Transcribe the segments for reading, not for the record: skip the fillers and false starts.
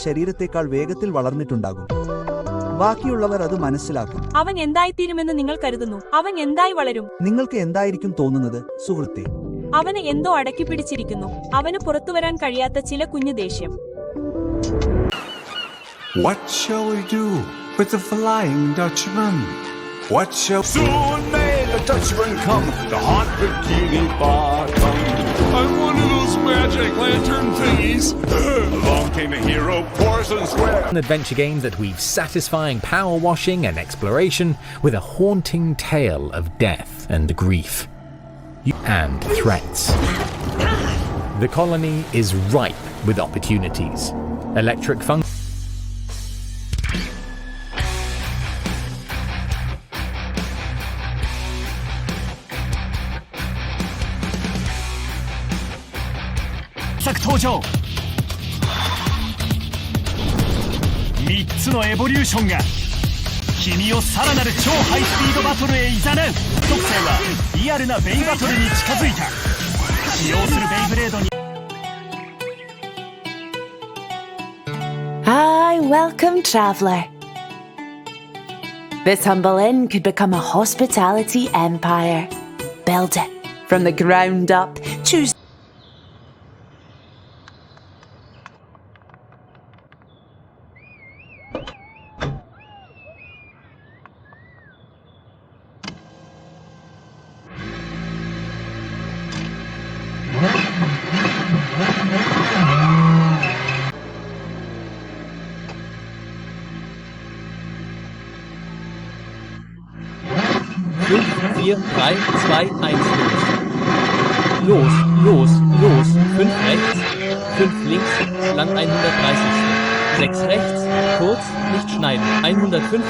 ശരീരത്തേക്കാൾ വേഗത്തിൽ വളർന്നിട്ടുണ്ടാകും. ബാക്കിയുള്ളവർ അത് മനസ്സിലാക്കും. അവൻ എന്തായിത്തീരുമെന്ന് നിങ്ങൾ കരുതുന്നു? അവൻ എന്തായി വളരും? നിങ്ങൾക്ക് എന്തായിരിക്കും തോന്നുന്നത്, സുഹൃത്തേ? അവന് എന്തോ അടക്കി പിടിച്ചിരിക്കുന്നു. അവന് പുറത്തുവരാൻ കഴിയാത്ത ചില കുഞ്ഞു ദേഷ്യം. What shall we do with the Flying Dutchman? What shall soon may the Dutchman come to haunt Bikini Bottom. I'm one of those magic lantern thingies. Along came a hero, pours and swears. An adventure game that weaves satisfying power washing and exploration with a haunting tale of death and grief and threats. The colony is ripe with opportunities. Electric function.登場。3つのエボリューションが君をさらなる超ハイスピードバトルへ誘う。特性はリアルなベイバトルに近づいた。使用するベイブレードに。Hi, welcome, traveler. This humble inn could become a hospitality empire. Build it from the ground up. Choose. Fünf, 4, 3, 2, 1, los. Los. 5 rechts, 5 links, lang 130 Schritt. 6 rechts, kurz, nicht schneiden, 150.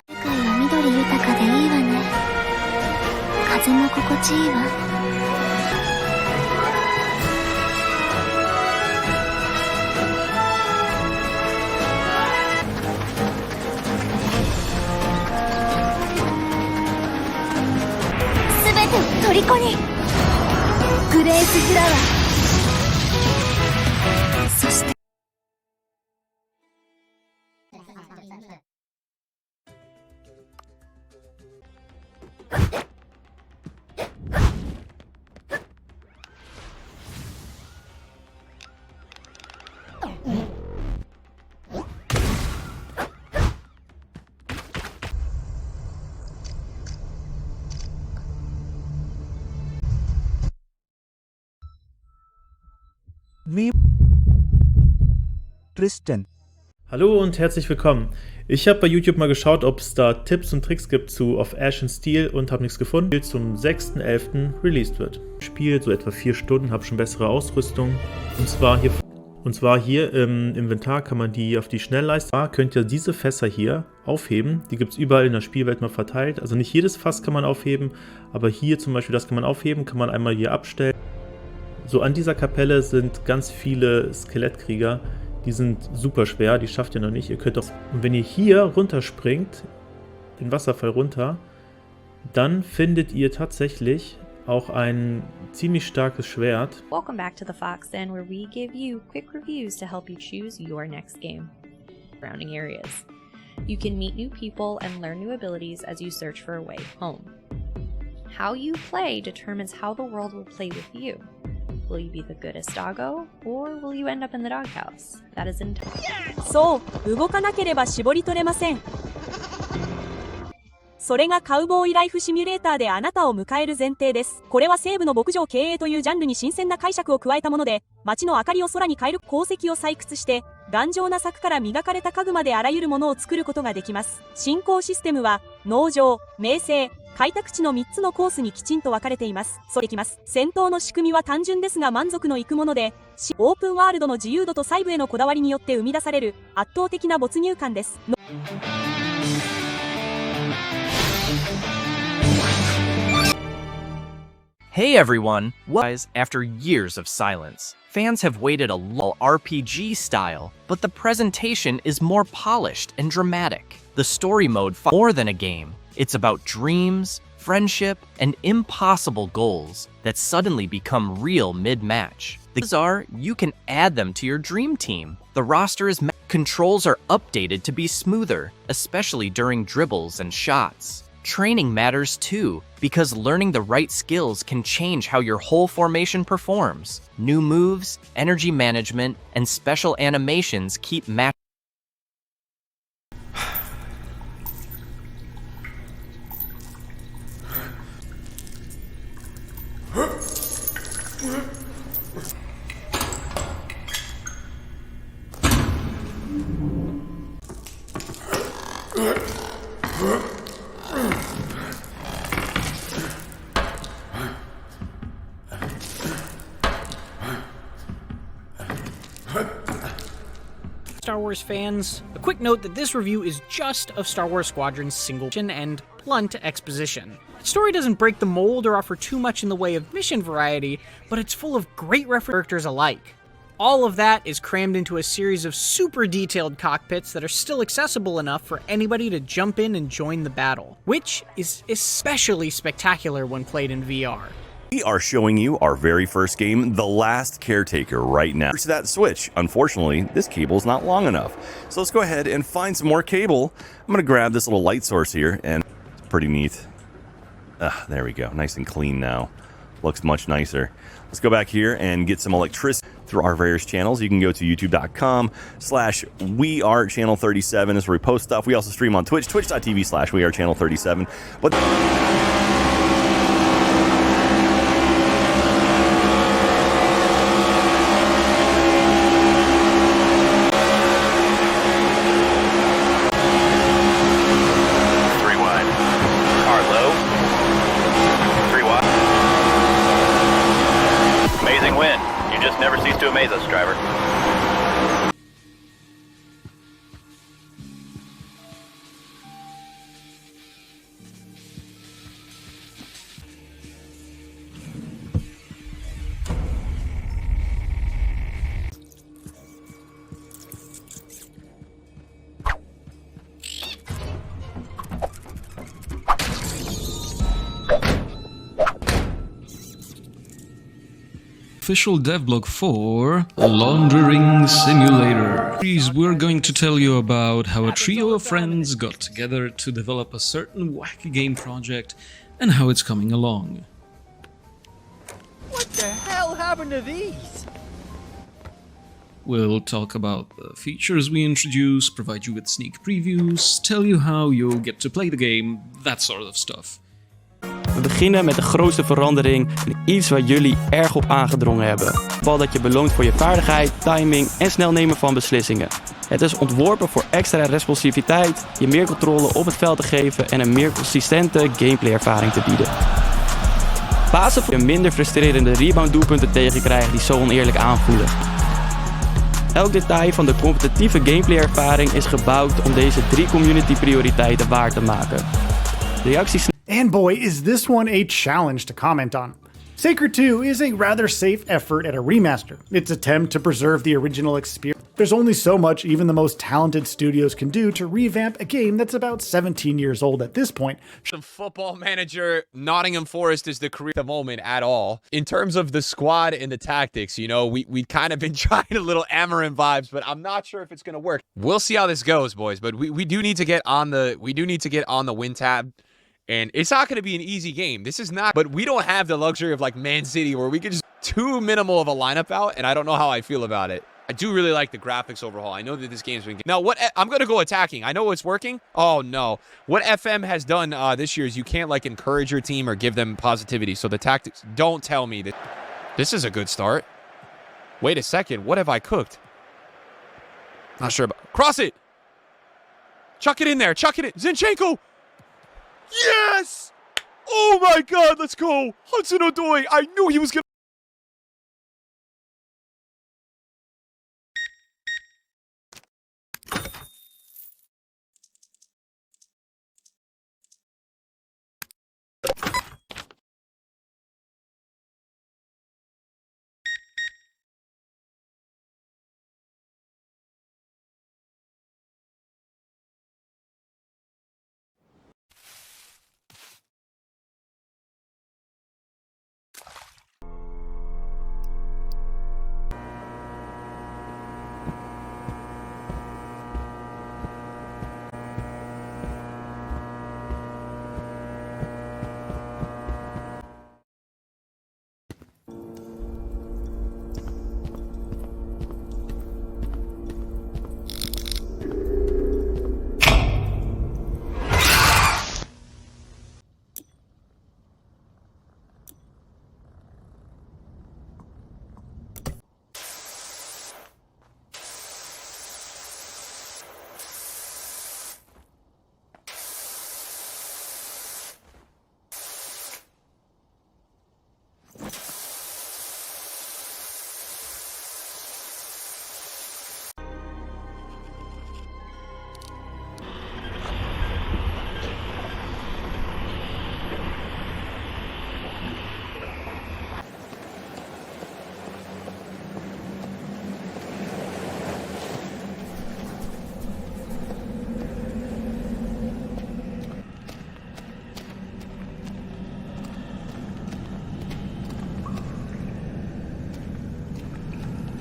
世界は緑豊かでいいわね。風も心地いいわ。虜にグレースフラワー。そしてTristan. Hallo und herzlich willkommen. Ich habe bei YouTube mal geschaut, ob es da Tipps und Tricks gibt zu Of Ash and Steel und habe nichts gefunden. Das Spiel zum 6.11. released wird. Spiel so etwa 4 Stunden, habe schon bessere Ausrüstung. Und zwar hier im Inventar kann man die auf die Schnellleiste. Da könnt ihr diese Fässer hier aufheben. Die gibt es überall in der Spielwelt mal verteilt. Also nicht jedes Fass kann man aufheben, aber hier zum Beispiel das kann man aufheben, kann man einmal hier abstellen. So an dieser Kapelle sind ganz viele Skelettkrieger. Die sind super schwer, die schafft ihr noch nicht. Ihr könnt auch, und wenn ihr hier runterspringt, den Wasserfall runter, dann findet ihr tatsächlich auch ein ziemlich starkes Schwert. Welcome back to the Fox Den, where we give you quick reviews to help you choose your next game. Surrounding areas. You can meet new people and learn new abilities as you search for a way home. How you play determines how the world will play with you. Will you be the goodest doggo, or will you end up in the doghouse? That is in time. そう、動かなければ絞り取れません。それがカウボーイライフシミュレーターであなたを迎える前提です。これは西部の牧場経営というジャンルに新鮮な解釈を加えたもので、街の明かりを空に変える鉱石を採掘して、頑丈な柵から磨かれた家具まであらゆるものを作ることができます。進行システムは、農場、名声、開拓地の3つのコースにきちんと分かれています。できます。戦闘の仕組みは単純ですが満足のいくもので、オープンワールドの自由度と細部へのこだわりによって生み出される圧倒的な没入感です。Hey everyone! After years of silence, fans have waited a long RPG style, but the presentation is more polished and dramatic. The story mode more than a game. It's about dreams, friendship, and impossible goals that suddenly become real mid-match. These are, you can add them to your dream team. The roster is controls are updated to be smoother, especially during dribbles and shots. Training matters too, because learning the right skills can change how your whole formation performs. New moves, energy management, and special animations keep match. Star Wars fans, a quick note that this review is just of Star Wars Squadron's single mission and blunt exposition. The story doesn't break the mold or offer too much in the way of mission variety, but it's full of great characters alike. All of that is crammed into a series of super detailed cockpits that are still accessible enough for anybody to jump in and join the battle, which is especially spectacular when played in VR. We are showing you our very first game, The Last Caretaker, right now. To that switch. Unfortunately, this cable is not long enough. So let's go ahead and find some more cable. I'm going to grab this little light source here, and it's pretty neat. There we go. Nice and clean now. Looks much nicer. Let's go back here and get some electricity through our various channels. You can go to youtube.com/wearechannel37. That's where we post stuff. We also stream on Twitch, twitch.tv/wearechannel37. But never cease to amaze us, driver. Official devlog for Laundering Simulator. We're going to tell you about how a trio of friends got together to develop a certain wacky game project and how it's coming along. What the hell happened to these? We'll talk about the features we introduce, provide you with sneak previews, tell you how you'll get to play the game, that sort of stuff. We beginnen met de grootste verandering en iets waar jullie erg op aangedrongen hebben. Vooral dat je beloont voor je vaardigheid, timing en snel nemen van beslissingen. Het is ontworpen voor extra responsiviteit, je meer controle op het veld te geven en een meer consistente gameplay-ervaring te bieden. Basis voor je minder frustrerende rebound-doelpunten tegenkrijgen die zo oneerlijk aanvoelen. Elk detail van de competitieve gameplay-ervaring is gebouwd om deze 3 community-prioriteiten waar te maken. Reacties. And boy, is this one a challenge to comment on. Sacred 2 is a rather safe effort at a remaster. Its attempt to preserve the original experience. There's only so much even the most talented studios can do to revamp a game that's about 17 years old at this point. Football manager, Nottingham Forest is the career at the moment at all. In terms of the squad and the tactics, you know, we've kind of been trying a little Amarin vibes, but I'm not sure if it's going to work. We'll see how this goes, boys, but we do need to get on the win tab. And it's not going to be an easy game. This is not, but we don't have the luxury of like Man City where we could just too minimal of a lineup out, and I don't know how I feel about it. I do really like the graphics overhaul. I know that this game's been... Now, I'm going to go attacking. I know it's working. Oh, no. What FM has done this year is you can't like encourage your team or give them positivity. So the tactics, don't tell me that... This is a good start. Wait a second. What have I cooked? Not sure about... Cross it! Chuck it in there. Chuck it in. Zinchenko! Yes! Oh my god, let's go! Hudson-Odoi, I knew he was gonna...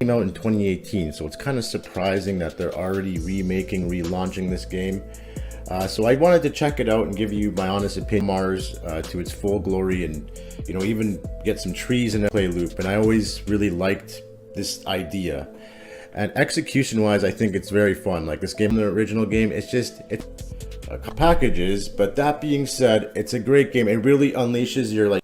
Came out in 2018, so it's kind of surprising that they're already relaunching this game. So I wanted to check it out and give you my honest opinion. Mars to its full glory, and even get some trees in a play loop. And I always really liked this idea. And execution-wise, I think it's very fun. Like this game, the original game, it's packages. But that being said, it's a great game. It really unleashes your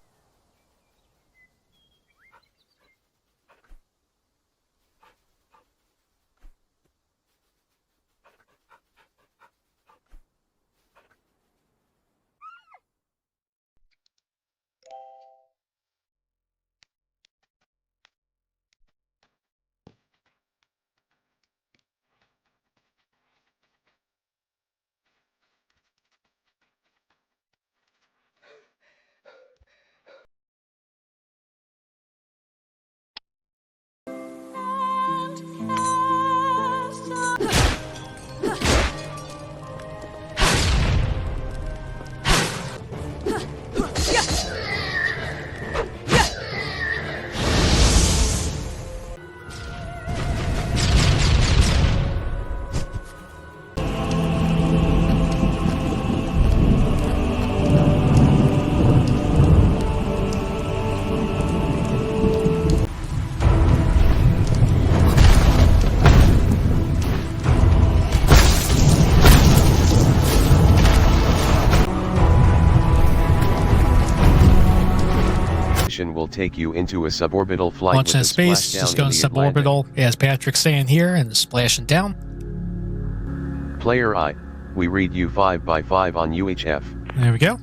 will take you into a suborbital flight. Launch in space, just going suborbital as Patrick's saying here and splashing down. Player I, we read you 5x5 on UHF. There we go.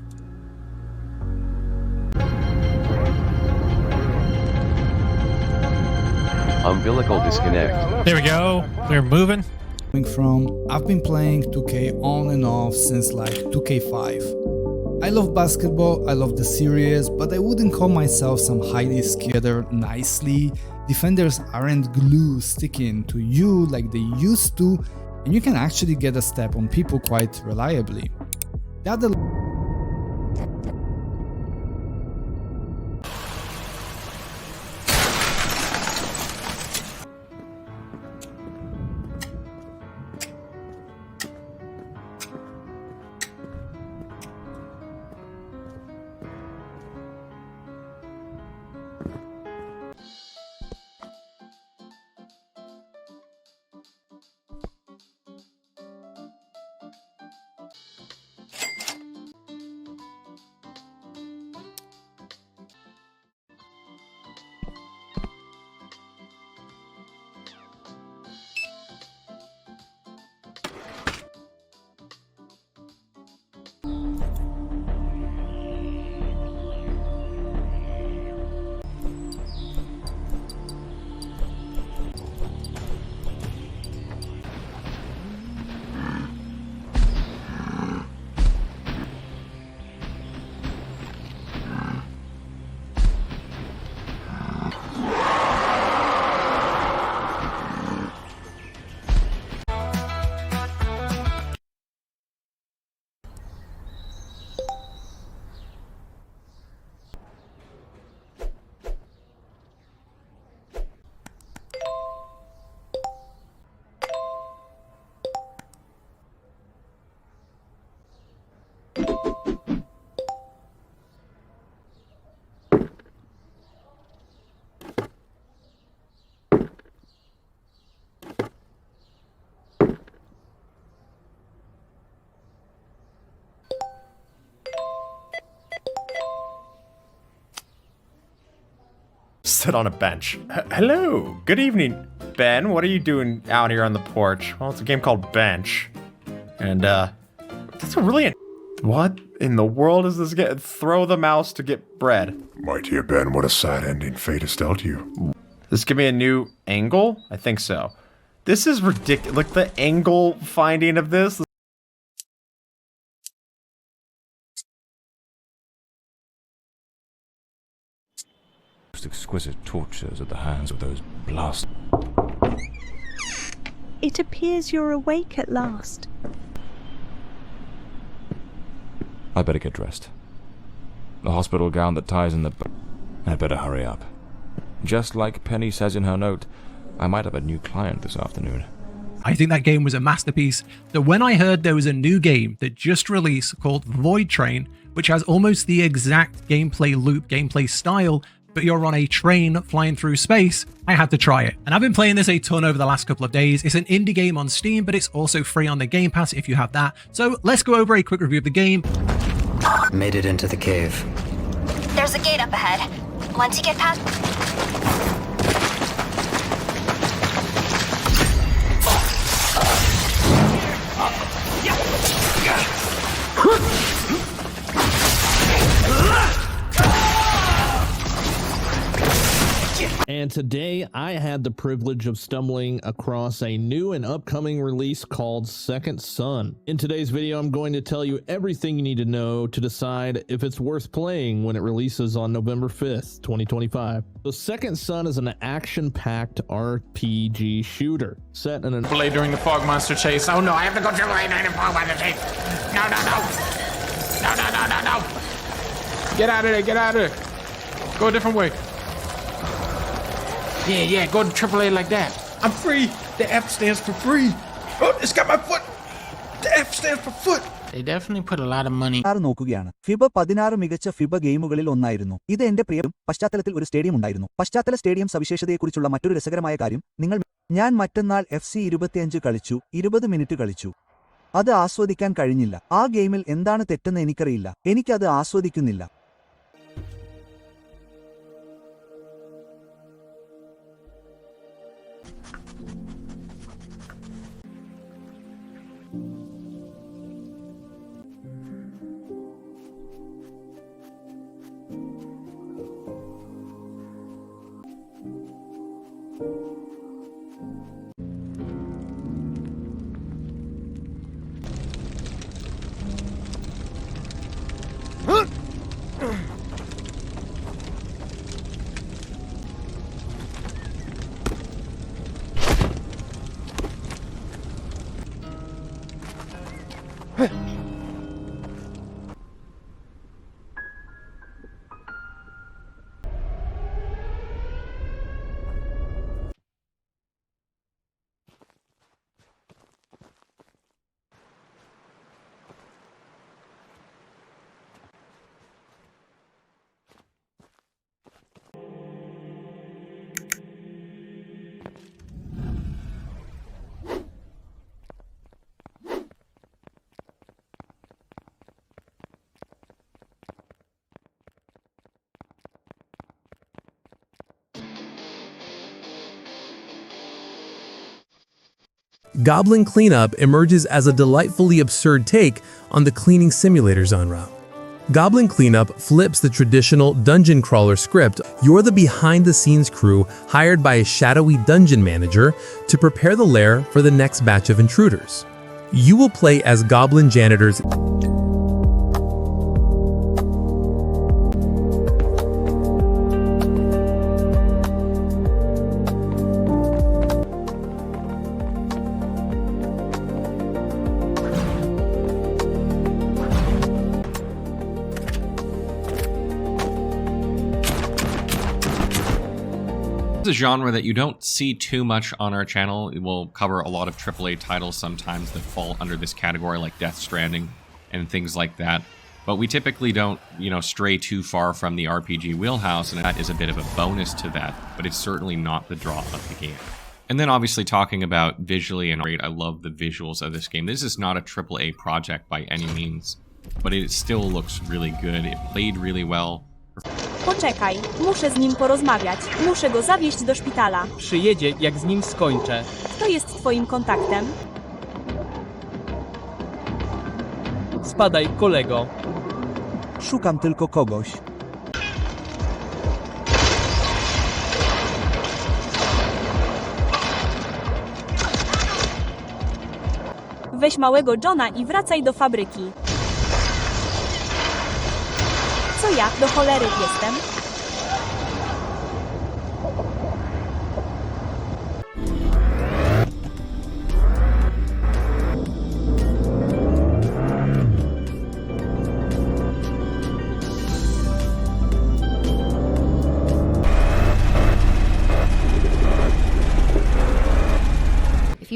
Umbilical disconnect. There we go. We're moving. I've been playing 2K on and off since like 2K5. I love basketball, I love the series, but I wouldn't call myself some highly skilled nicely. Defenders aren't glue sticking to you like they used to, and you can actually get a step on people quite reliably. Sit on a bench. Hello, good evening, Ben. What are you doing out here on the porch? Well, it's a game called Bench, and that's a really. What in the world is this? Throw the mouse to get bread. My dear Ben, what a sad ending fate has dealt you. This give me a new angle? I think so. This is ridiculous. Like the angle finding of this. Exquisite tortures at the hands of those blast. It appears you're awake at last. I better get dressed. The hospital gown that ties in the... I better hurry up. Just like Penny says in her note, I might have a new client this afternoon. I think that game was a masterpiece. So when I heard there was a new game that just released called Void Train, which has almost the exact gameplay loop, gameplay style, but you're on a train flying through space, I had to try it. And I've been playing this a ton over the last couple of days. It's an indie game on Steam, but it's also free on the Game Pass if you have that. So let's go over a quick review of the game. Made it into the cave. There's a gate up ahead. Once you get past... And today I had the privilege of stumbling across a new and upcoming release called Second Son. In today's video, I'm going to tell you everything you need to know to decide if it's worth playing when it releases on November 5th, 2025. So Second Son is an action-packed RPG shooter set in a AAA during the fog monster chase. Oh no, I have to go AAA during the fog monster chase. No. Get out of there, get out of there. Go a different way. Yeah, go to AAA like that. I'm free. The F stands for free. Oh, it's got my foot. The F stands for foot. They definitely put a lot of money. നോക്കുകയാണ് ഫിബ 16 മികച്ച ഫിബ ഗെയിമുകളിൽ ഒന്നായിരുന്നു. ഇത് എന്റെ പ്രിയം. പശ്ചാത്തലത്തിൽ ഒരു stadium ഉണ്ടായിരുന്നു. പശ്ചാത്തല സ്റ്റേഡിയം സവിശേഷതയെക്കുറിച്ചുള്ള മറ്റൊരു രസകരമായ കാര്യം ഞാൻ മറ്റന്നാൾ FC 25 കളിച്ചു, 20 മിനിറ്റ് കളിച്ചു. അത് ആസ്വദിക്കാൻ കഴിഞ്ഞില്ല. ആ ഗെയിമിൽ എന്താണ് തെറ്റെന്ന് എനിക്കറിയില്ല. എനിക്കത് ആസ്വദിക്കുന്നില്ല. Goblin Cleanup emerges as a delightfully absurd take on the cleaning simulator genre. Goblin Cleanup flips the traditional dungeon crawler script. You're the behind-the-scenes crew hired by a shadowy dungeon manager to prepare the lair for the next batch of intruders. You will play as goblin janitors. It's a genre that you don't see too much on our channel. We'll cover a lot of AAA titles sometimes that fall under this category, like Death Stranding and things like that. But we typically don't, stray too far from the RPG wheelhouse, and that is a bit of a bonus to that, but it's certainly not the draw of the game. And then obviously talking about visually and I love the visuals of this game. This is not a AAA project by any means, but it still looks really good. It played really well. Poczekaj, muszę z nim porozmawiać. Muszę go zawieźć do szpitala. Przyjedzie, jak z nim skończę. Kto jest twoim kontaktem? Spadaj, kolego. Szukam tylko kogoś. Weź małego Johna i wracaj do fabryki. Co ja, do cholery jestem?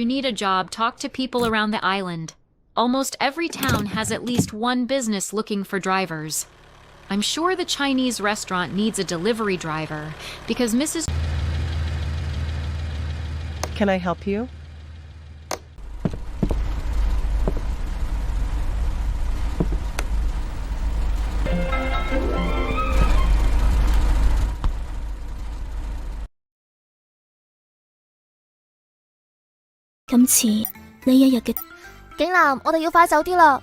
need a job, talk to people around the island. Almost every town has at least one business looking for drivers. I'm sure the Chinese restaurant needs a delivery driver because Mrs. Can I help you? This 呢一日嘅警男，我哋要快手啲啦。